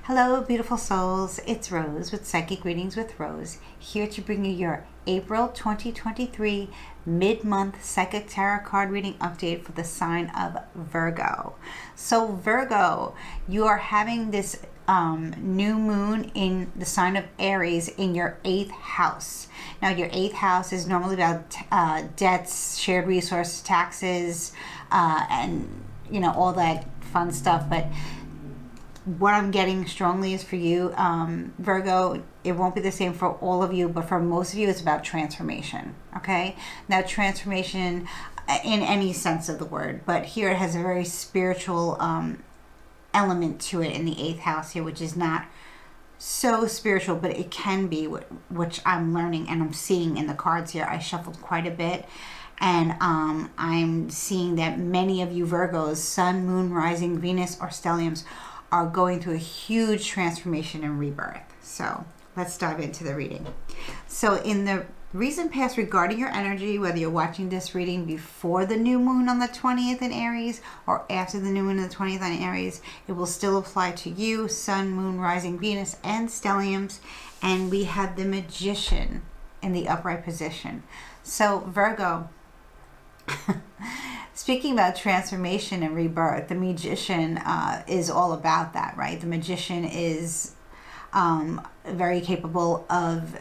Hello, beautiful souls. It's Rose with Psychic Readings with Rose, here to bring you your April 2023 mid-month Psychic Tarot card reading update for the sign of Virgo. So Virgo, you are having this new moon in the sign of Aries in your 8th house. Now, your 8th house is normally about debts, shared resources, taxes, and all that fun stuff, but what I'm getting strongly is for you, Virgo, it won't be the same for all of you, but for most of you, it's about transformation, okay? Now, transformation in any sense of the word, but here it has a very spiritual element to it in the 8th house here, which is not so spiritual, but it can be, which I'm learning and I'm seeing in the cards here. I shuffled quite a bit. And I'm seeing that many of you Virgos, Sun, Moon, Rising, Venus, or Stelliums, are going through a huge transformation and rebirth. So let's dive into the reading. So in the recent past regarding your energy, whether you're watching this reading before the new moon on the 20th in Aries or after the new moon on the 20th on Aries, it will still apply to you, Sun, Moon, Rising, Venus, and Stelliums. And we have the Magician in the upright position. So Virgo, speaking about transformation and rebirth, the Magician is all about that, right? The Magician is very capable of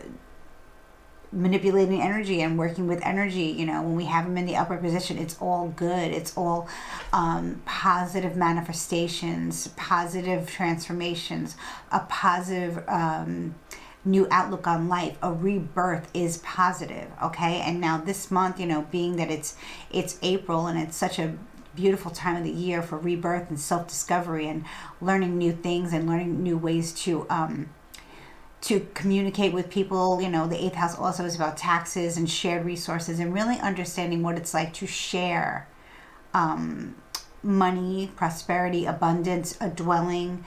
manipulating energy and working with energy. When we have him in the upper position, it's all good. It's all positive manifestations, positive transformations, a positive new outlook on life. A rebirth is positive, okay? And now this month, being that it's April and it's such a beautiful time of the year for rebirth and self-discovery and learning new things and learning new ways to communicate with people. The 8th house also is about taxes and shared resources and really understanding what it's like to share money, prosperity, abundance, a dwelling,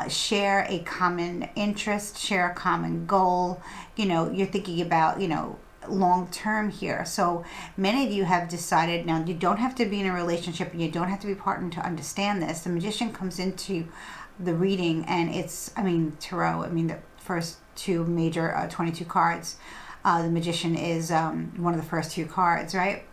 share a common interest, share a common goal. You're thinking about, long term here. So many of you have decided, now you don't have to be in a relationship and you don't have to be partnered to understand this. The Magician comes into the reading and it's, Tarot, the first two major 22 cards. The Magician is one of the first two cards, right?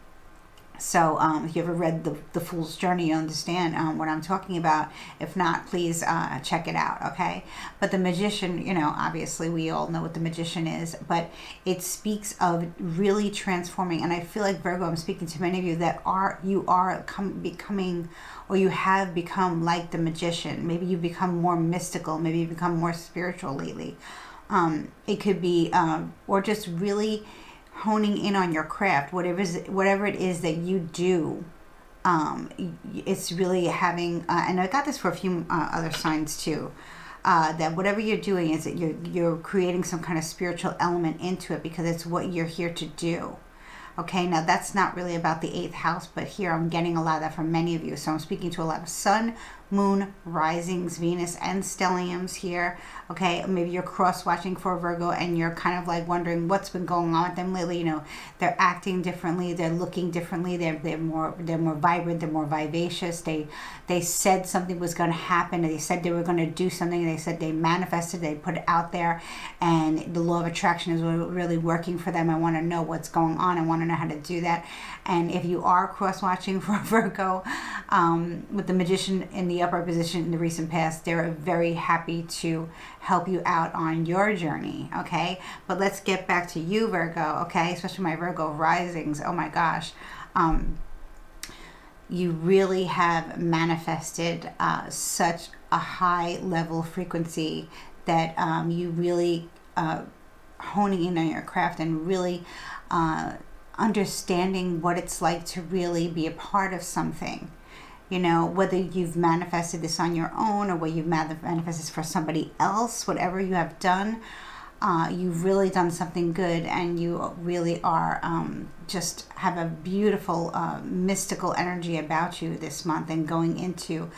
So if you ever read the Fool's Journey, you understand what I'm talking about. If not, please check it out, okay? But the Magician, obviously we all know what the Magician is, but it speaks of really transforming. And I feel like, Virgo, I'm speaking to many of you that you are becoming, or you have become like the Magician. Maybe you've become more mystical. Maybe you've become more spiritual lately. It could be, or just really honing in on your craft, whatever it is that you do. It's really having, and I got this for a few other signs too, that whatever you're doing is that you're creating some kind of spiritual element into it because it's what you're here to do. Okay, now that's not really about the 8th house, but here I'm getting a lot of that from many of you. So I'm speaking to a lot of Sun, Moon, Risings, Venus, and Stelliums here. Okay, maybe you're cross-watching for Virgo and you're kind of like wondering what's been going on with them lately. They're acting differently, they're looking differently, they're more vibrant, they're more vivacious. They said something was going to happen, and they said they were going to do something, and they said they manifested, they put it out there, and the law of attraction is really working for them. I want to know what's going on. I want to know how to do that. And if you are cross-watching for Virgo, with the Magician in the upper position in the recent past, they're very happy to help you out on your journey, okay? But let's get back to you, Virgo, okay? Especially my Virgo risings. Oh my gosh. You really have manifested such a high level frequency that you really honing in on your craft and really understanding what it's like to really be a part of something. Whether you've manifested this on your own or whether you've manifested this for somebody else, whatever you have done, you've really done something good, and you really are just have a beautiful mystical energy about you this month, and going into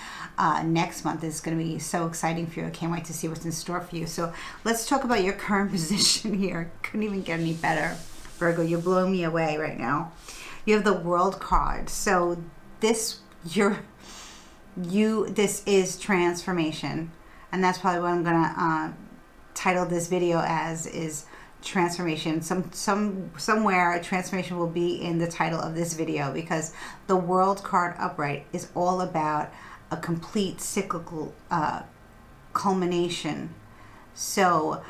next month is going to be so exciting for you. I can't wait to see what's in store for you. So let's talk about your current position here. Couldn't even get any better, Virgo. You're blowing me away right now. You have the World card. So this this is transformation, and that's probably what I'm gonna title this video as, is transformation. Somewhere transformation will be in the title of this video, because the World card upright is all about a complete cyclical culmination. So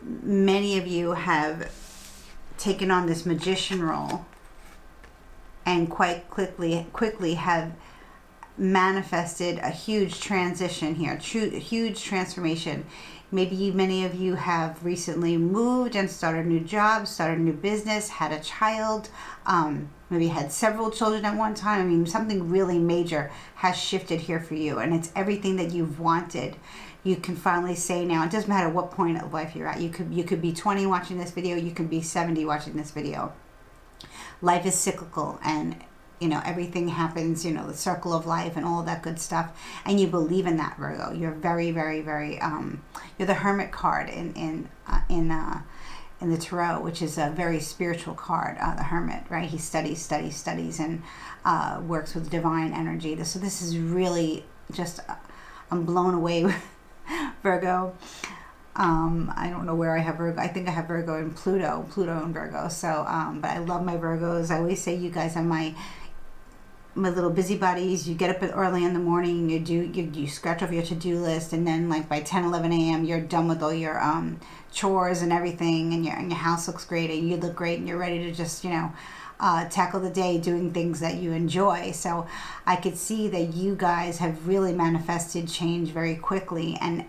many of you have taken on this magician role, and quite quickly have manifested a huge transition here, a huge transformation. Maybe many of you have recently moved and started a new job, started a new business, had a child, maybe had several children at one time. I mean, something really major has shifted here for you, and it's everything that you've wanted. You can finally say now, it doesn't matter what point of life you're at. You could be 20 watching this video, you could be 70 watching this video. Life is cyclical, and everything happens, the circle of life and all that good stuff. And you believe in that, Virgo. You're very, very, very, you're the Hermit card in the Tarot, which is a very spiritual card, the Hermit, right? He studies, and works with divine energy. So this is really just, I'm blown away with Virgo. I don't know where I have Virgo. I think I have Virgo and Pluto and Virgo. So, but I love my Virgos. I always say you guys are my little busybodies. You get up early in the morning, you scratch off your to-do list, and then like by 10-11 a.m. you're done with all your chores and everything, and your house looks great, and you look great, and you're ready to just tackle the day doing things that you enjoy. So I could see that you guys have really manifested change very quickly and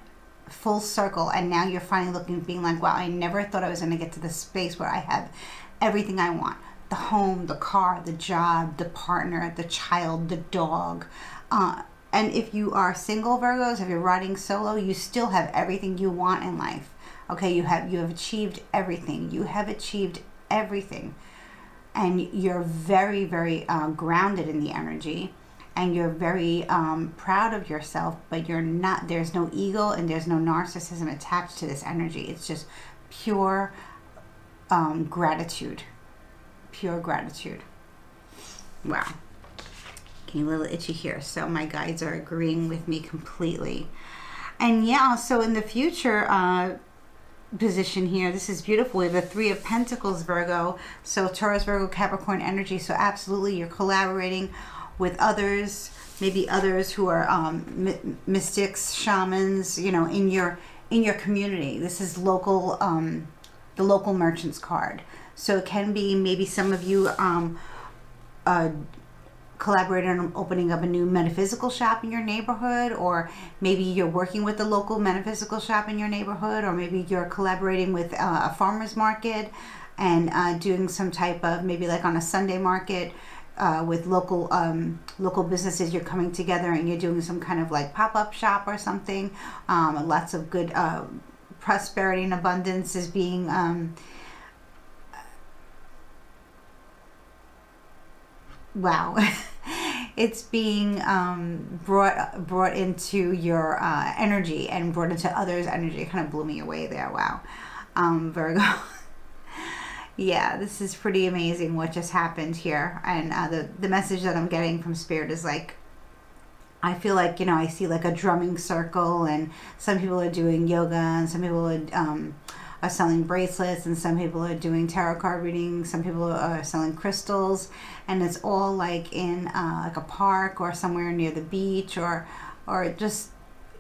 full circle, and now you're finally being like, wow, I never thought I was going to get to this space where I have everything I want. The home, the car, the job, the partner, the child, the dog. And if you are single, Virgos, if you're riding solo, you still have everything you want in life. Okay, you have achieved everything. You have achieved everything. And you're very, very grounded in the energy. And you're very proud of yourself, but you're not, there's no ego and there's no narcissism attached to this energy. It's just pure gratitude. Pure gratitude. Wow. Getting a little itchy here. So my guides are agreeing with me completely. And yeah, so in the future position here, this is beautiful. We have the Three of Pentacles, Virgo. So Taurus, Virgo, Capricorn energy. So absolutely you're collaborating with others, maybe others who are mystics, shamans, in your community. This is local, the local merchants card. So it can be maybe some of you collaborating on opening up a new metaphysical shop in your neighborhood, or maybe you're working with the local metaphysical shop in your neighborhood, or maybe you're collaborating with a farmer's market and doing some type of, maybe like on a Sunday market, with local businesses. You're coming together and you're doing some kind of like pop-up shop or something. Lots of good prosperity and abundance is being wow. It's being brought into your energy and brought into others' energy. It kind of blew me away there. Wow. Virgo. Yeah, this is pretty amazing what just happened here. And the message that I'm getting from Spirit is like, I feel like, I see like a drumming circle, and some people are doing yoga, and some people are selling bracelets, and some people are doing tarot card readings, some people are selling crystals, and it's all like in like a park or somewhere near the beach, or just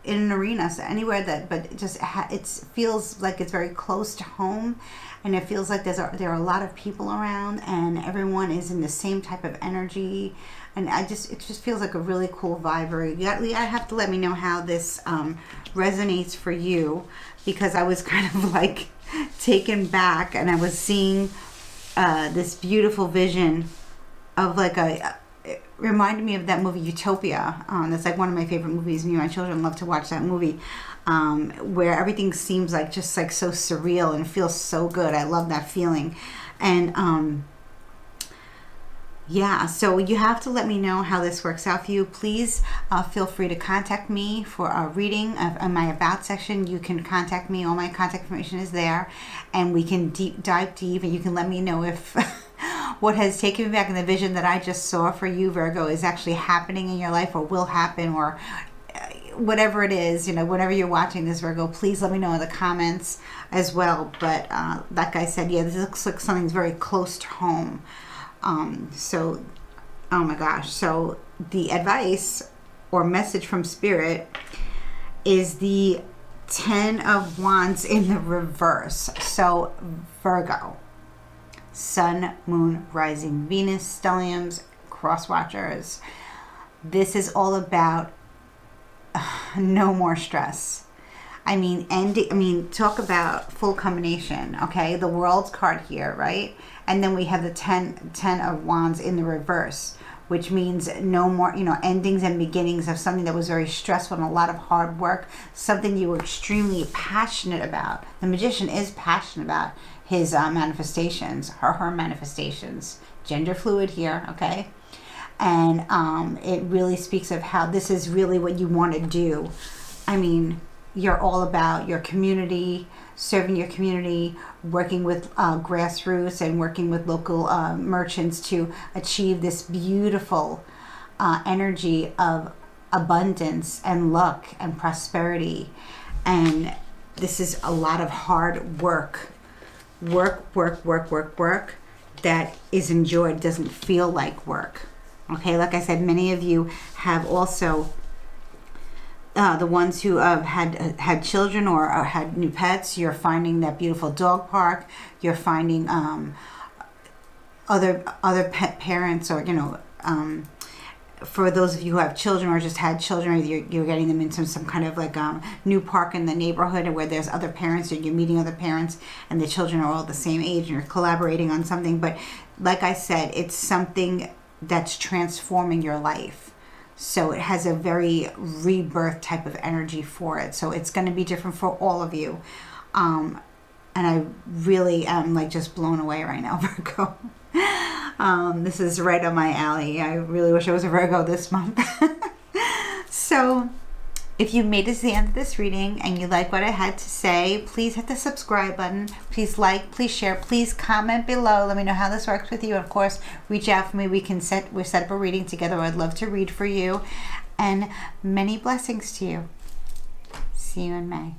in an arena, so anywhere that, but it just it feels like it's very close to home, and it feels like there are a lot of people around, and everyone is in the same type of energy, and it just feels like a really cool vibe. You have to let me know how this resonates for you, because I was kind of like taken back, and I was seeing this beautiful vision of like reminded me of that movie Utopia. That's like one of my favorite movies. Me and my children love to watch that movie, where everything seems like just like so surreal and feels so good. I love that feeling. And yeah, so you have to let me know how this works out for you. Please feel free to contact me for a reading. In my About section, you can contact me. All my contact information is there, and we can dive deep, and you can let me know if what has taken me back in the vision that I just saw for you, Virgo, is actually happening in your life or will happen, or whatever it is, whenever you're watching this, Virgo, please let me know in the comments as well. But like I said, yeah, this looks like something's very close to home. So, oh my gosh. So the advice or message from Spirit is the 10 of Wands in the reverse. So Virgo, Sun, Moon, Rising, Venus, Stelliums, Cross Watchers. This is all about no more stress. I mean, talk about full combination, okay? The World's card here, right? And then we have the 10 of Wands in the reverse, which means no more, endings and beginnings of something that was very stressful and a lot of hard work, something you were extremely passionate about. The Magician is passionate about his manifestations, her manifestations. Gender fluid here, okay? And it really speaks of how this is really what you want to do. I mean, you're all about your community, serving your community, working with grassroots and working with local merchants to achieve this beautiful energy of abundance and luck and prosperity. And this is a lot of hard work. Work that is enjoyed, doesn't feel like work. Okay, like I said, many of you have also the ones who had children or had new pets. You're finding that beautiful dog park. You're finding other pet parents, or for those of you who have children or just had children, you're getting them into some kind of like new park in the neighborhood where there's other parents, and you're meeting other parents, and the children are all the same age, and you're collaborating on something. But like I said, it's something that's transforming your life. So it has a very rebirth type of energy for it. So it's going to be different for all of you. And I really am like just blown away right now, Virgo. This is right on my alley. I really wish I was a Virgo this month. So if you made it to the end of this reading and you like what I had to say, please hit the subscribe button. Please like, please share, please comment below. Let me know how this works with you. Of course, reach out for me. We'll set up a reading together. I'd love to read for you. And many blessings to you. See you in May.